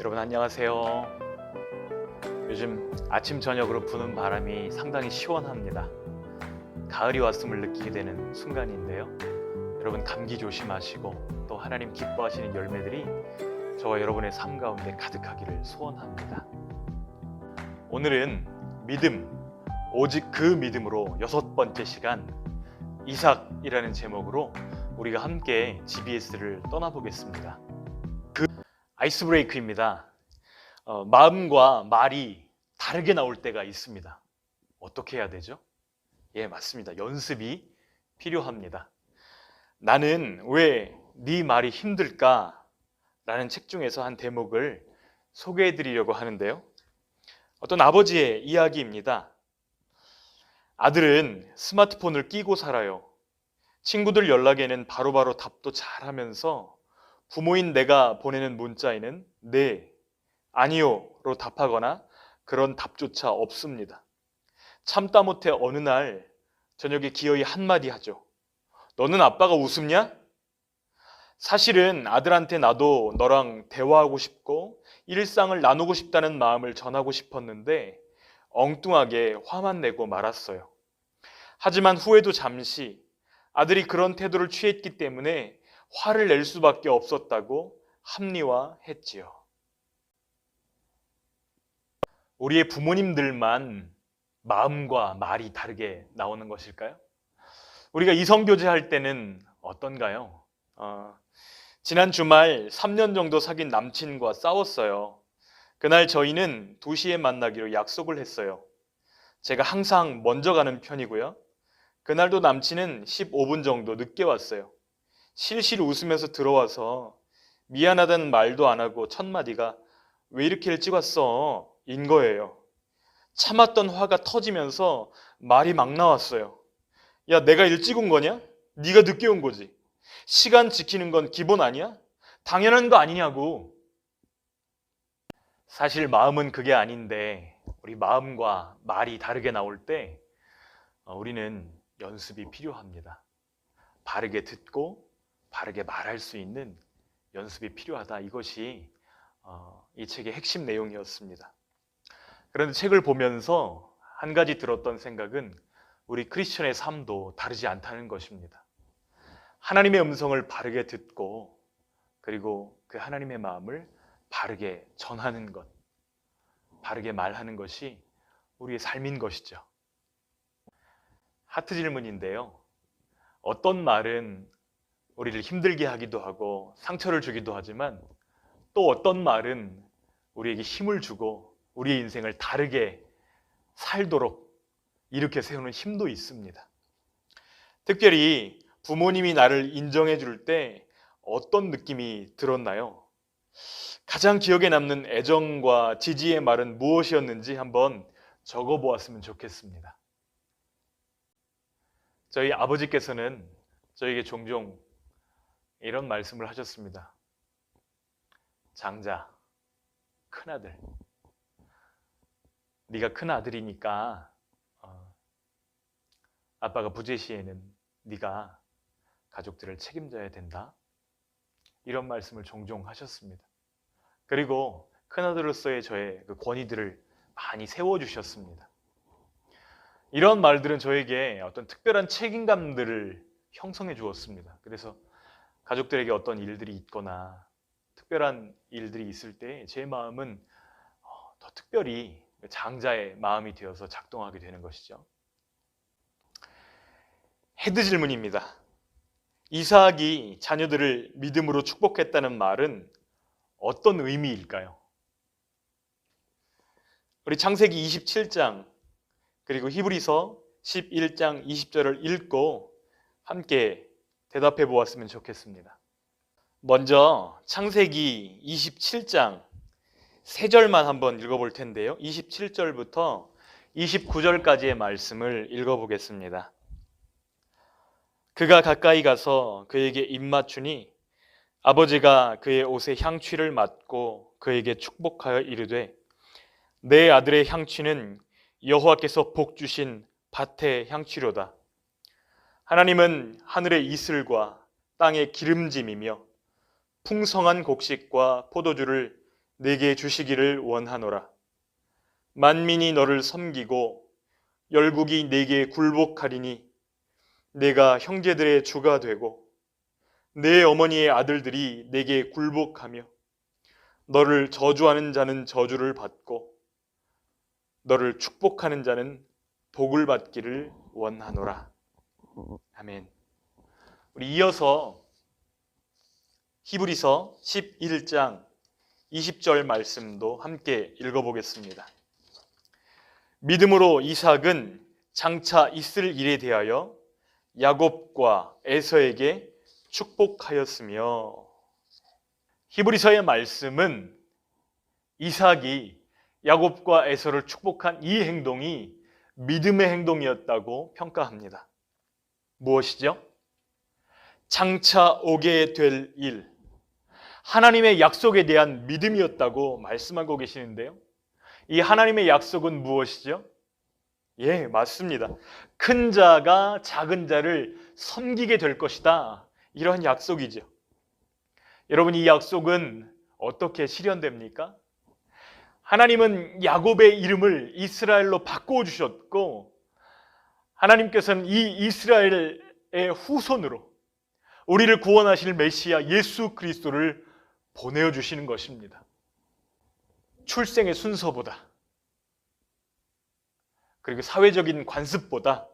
여러분 안녕하세요. 요즘 아침 저녁으로 부는 바람이 상당히 시원합니다. 가을이 왔음을 느끼게 되는 순간인데요. 여러분 감기 조심하시고 또 하나님 기뻐하시는 열매들이 저와 여러분의 삶 가운데 가득하기를 소원합니다. 오늘은 믿음, 오직 그 믿음으로 6번째 시간 이삭이라는 제목으로 우리가 함께 GBS를 떠나보겠습니다. 아이스 브레이크입니다. 마음과 말이 다르게 나올 때가 있습니다. 어떻게 해야 되죠? 예, 맞습니다. 연습이 필요합니다. 나는 왜 네 말이 힘들까? 라는 책 중에서 한 대목을 소개해 드리려고 하는데요. 어떤 아버지의 이야기입니다. 아들은 스마트폰을 끼고 살아요. 친구들 연락에는 바로바로 답도 잘하면서 부모인 내가 보내는 문자에는 네, 아니요로 답하거나 그런 답조차 없습니다. 참다 못해 어느 날 저녁에 기어이 한마디 하죠. 너는 아빠가 웃음냐? 사실은 아들한테 나도 너랑 대화하고 싶고 일상을 나누고 싶다는 마음을 전하고 싶었는데 엉뚱하게 화만 내고 말았어요. 하지만 후에도 잠시 아들이 그런 태도를 취했기 때문에 화를 낼 수밖에 없었다고 합리화했지요. 우리의 부모님들만 마음과 말이 다르게 나오는 것일까요? 우리가 이성교제할 때는 어떤가요? 지난 주말 3년 정도 사귄 남친과 싸웠어요. 그날 저희는 2시에 만나기로 약속을 했어요. 제가 항상 먼저 가는 편이고요. 그날도 남친은 15분 정도 늦게 왔어요. 실실 웃으면서 들어와서 미안하다는 말도 안 하고 첫 마디가 왜 이렇게 일찍 왔어? 인 거예요. 참았던 화가 터지면서 말이 막 나왔어요. 야, 내가 일찍 온 거냐? 네가 늦게 온 거지. 시간 지키는 건 기본 아니야? 당연한 거 아니냐고. 사실 마음은 그게 아닌데 우리 마음과 말이 다르게 나올 때 우리는 연습이 필요합니다. 바르게 듣고 바르게 말할 수 있는 연습이 필요하다. 이것이 이 책의 핵심 내용이었습니다. 그런데 책을 보면서 한 가지 들었던 생각은 우리 크리스천의 삶도 다르지 않다는 것입니다. 하나님의 음성을 바르게 듣고 그리고 그 하나님의 마음을 바르게 전하는 것, 바르게 말하는 것이 우리의 삶인 것이죠. 하트 질문인데요. 어떤 말은 우리를 힘들게 하기도 하고 상처를 주기도 하지만 또 어떤 말은 우리에게 힘을 주고 우리의 인생을 다르게 살도록 일으켜 세우는 힘도 있습니다. 특별히 부모님이 나를 인정해 줄 때 어떤 느낌이 들었나요? 가장 기억에 남는 애정과 지지의 말은 무엇이었는지 한번 적어 보았으면 좋겠습니다. 저희 아버지께서는 저에게 종종 이런 말씀을 하셨습니다. 장자, 큰아들. 네가 큰아들이니까 아빠가 부재 시에는 네가 가족들을 책임져야 된다. 이런 말씀을 종종 하셨습니다. 그리고 큰아들로서의 저의 그 권위들을 많이 세워주셨습니다. 이런 말들은 저에게 어떤 특별한 책임감들을 형성해 주었습니다. 그래서 가족들에게 어떤 일들이 있거나 특별한 일들이 있을 때 제 마음은 더 특별히 장자의 마음이 되어서 작동하게 되는 것이죠. 헤드 질문입니다. 이삭이 자녀들을 믿음으로 축복했다는 말은 어떤 의미일까요? 우리 창세기 27장 그리고 히브리서 11장 20절을 읽고 함께 대답해 보았으면 좋겠습니다. 먼저 창세기 27장 3절만 한번 읽어볼 텐데요. 27절부터 29절까지의 말씀을 읽어보겠습니다. 그가 가까이 가서 그에게 입맞추니 아버지가 그의 옷에 향취를 맡고 그에게 축복하여 이르되 내 아들의 향취는 여호와께서 복 주신 밭의 향취로다. 하나님은 하늘의 이슬과 땅의 기름짐이며 풍성한 곡식과 포도주를 내게 주시기를 원하노라. 만민이 너를 섬기고 열국이 내게 굴복하리니 내가 형제들의 주가 되고 내 어머니의 아들들이 내게 굴복하며 너를 저주하는 자는 저주를 받고 너를 축복하는 자는 복을 받기를 원하노라. 아멘. 우리 이어서 히브리서 11장 20절 말씀도 함께 읽어보겠습니다. 믿음으로 이삭은 장차 있을 일에 대하여 야곱과 에서에게 축복하였으며, 히브리서의 말씀은 이삭이 야곱과 에서를 축복한 이 행동이 믿음의 행동이었다고 평가합니다. 무엇이죠? 장차 오게 될 일, 하나님의 약속에 대한 믿음이었다고 말씀하고 계시는데요. 이 하나님의 약속은 무엇이죠? 예, 맞습니다. 큰 자가 작은 자를 섬기게 될 것이다. 이러한 약속이죠. 여러분, 이 약속은 어떻게 실현됩니까? 하나님은 야곱의 이름을 이스라엘로 바꿔주셨고, 하나님께서는 이 이스라엘의 후손으로 우리를 구원하실 메시아 예수 그리스도를 보내주시는 것입니다. 출생의 순서보다, 그리고 사회적인 관습보다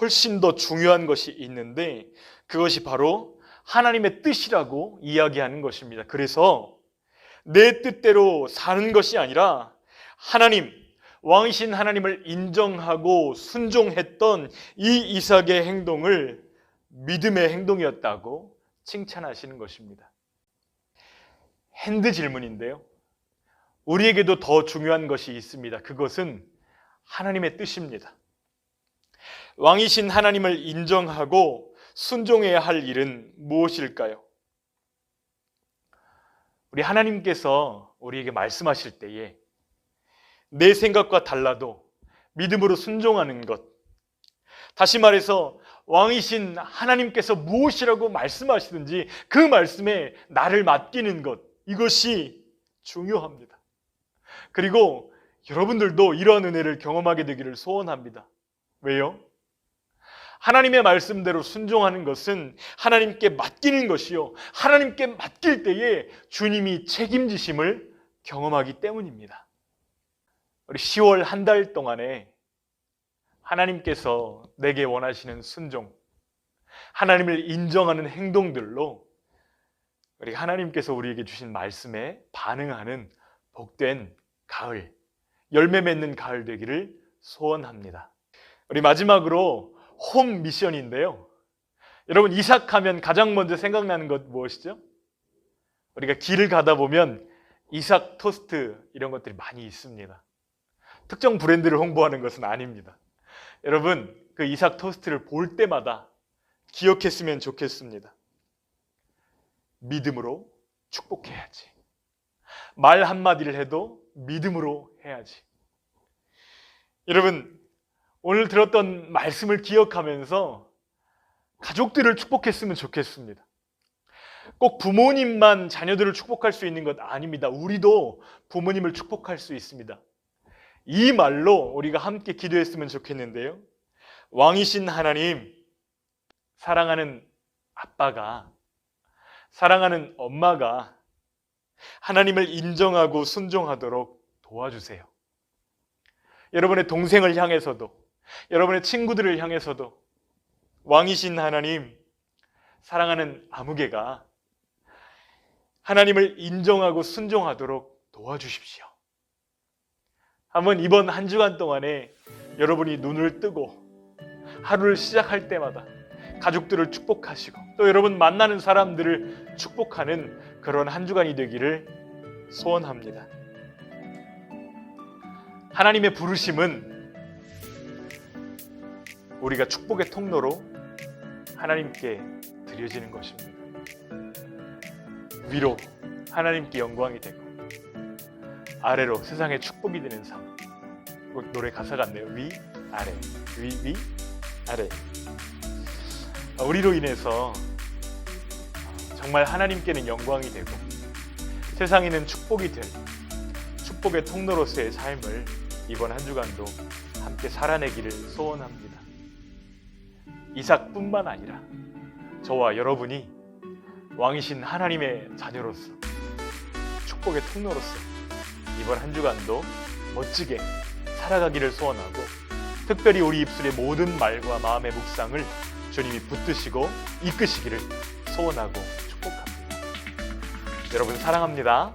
훨씬 더 중요한 것이 있는데, 그것이 바로 하나님의 뜻이라고 이야기하는 것입니다. 그래서 내 뜻대로 사는 것이 아니라 하나님, 왕이신 하나님을 인정하고 순종했던 이 이삭의 행동을 믿음의 행동이었다고 칭찬하시는 것입니다. 핸드 질문인데요, 우리에게도 더 중요한 것이 있습니다. 그것은 하나님의 뜻입니다. 왕이신 하나님을 인정하고 순종해야 할 일은 무엇일까요? 우리 하나님께서 우리에게 말씀하실 때에 내 생각과 달라도 믿음으로 순종하는 것, 다시 말해서 왕이신 하나님께서 무엇이라고 말씀하시든지 그 말씀에 나를 맡기는 것, 이것이 중요합니다. 그리고 여러분들도 이러한 은혜를 경험하게 되기를 소원합니다. 왜요? 하나님의 말씀대로 순종하는 것은 하나님께 맡기는 것이요, 하나님께 맡길 때에 주님이 책임지심을 경험하기 때문입니다. 우리 10월 한 달 동안에 하나님께서 내게 원하시는 순종, 하나님을 인정하는 행동들로 우리 하나님께서 우리에게 주신 말씀에 반응하는 복된 가을, 열매 맺는 가을 되기를 소원합니다. 우리 마지막으로 홈 미션인데요, 여러분, 이삭하면 가장 먼저 생각나는 것 무엇이죠? 우리가 길을 가다 보면 이삭 토스트 이런 것들이 많이 있습니다. 특정 브랜드를 홍보하는 것은 아닙니다. 여러분, 그 이삭 토스트를 볼 때마다 기억했으면 좋겠습니다. 믿음으로 축복해야지. 말 한마디를 해도 믿음으로 해야지. 여러분, 오늘 들었던 말씀을 기억하면서 가족들을 축복했으면 좋겠습니다. 꼭 부모님만 자녀들을 축복할 수 있는 것 아닙니다. 우리도 부모님을 축복할 수 있습니다. 이 말로 우리가 함께 기도했으면 좋겠는데요, 왕이신 하나님, 사랑하는 아빠가, 사랑하는 엄마가 하나님을 인정하고 순종하도록 도와주세요. 여러분의 동생을 향해서도, 여러분의 친구들을 향해서도 왕이신 하나님, 사랑하는 아무개가 하나님을 인정하고 순종하도록 도와주십시오. 한번 이번 한 주간 동안에 여러분이 눈을 뜨고 하루를 시작할 때마다 가족들을 축복하시고 또 여러분 만나는 사람들을 축복하는 그런 한 주간이 되기를 소원합니다. 하나님의 부르심은 우리가 축복의 통로로 하나님께 드려지는 것입니다. 위로 하나님께 영광이 되고 아래로 세상에 축복이 되는 삶. 노래 가사 같네요. 위, 아래, 위, 아래. 우리로 인해서 정말 하나님께는 영광이 되고 세상에는 축복이 될 축복의 통로로서의 삶을 이번 한 주간도 함께 살아내기를 소원합니다. 이삭뿐만 아니라 저와 여러분이 왕이신 하나님의 자녀로서 축복의 통로로서 이번 한 주간도 멋지게 살아가기를 소원하고, 특별히 우리 입술의 모든 말과 마음의 묵상을 주님이 붙드시고 이끄시기를 소원하고 축복합니다. 여러분 사랑합니다.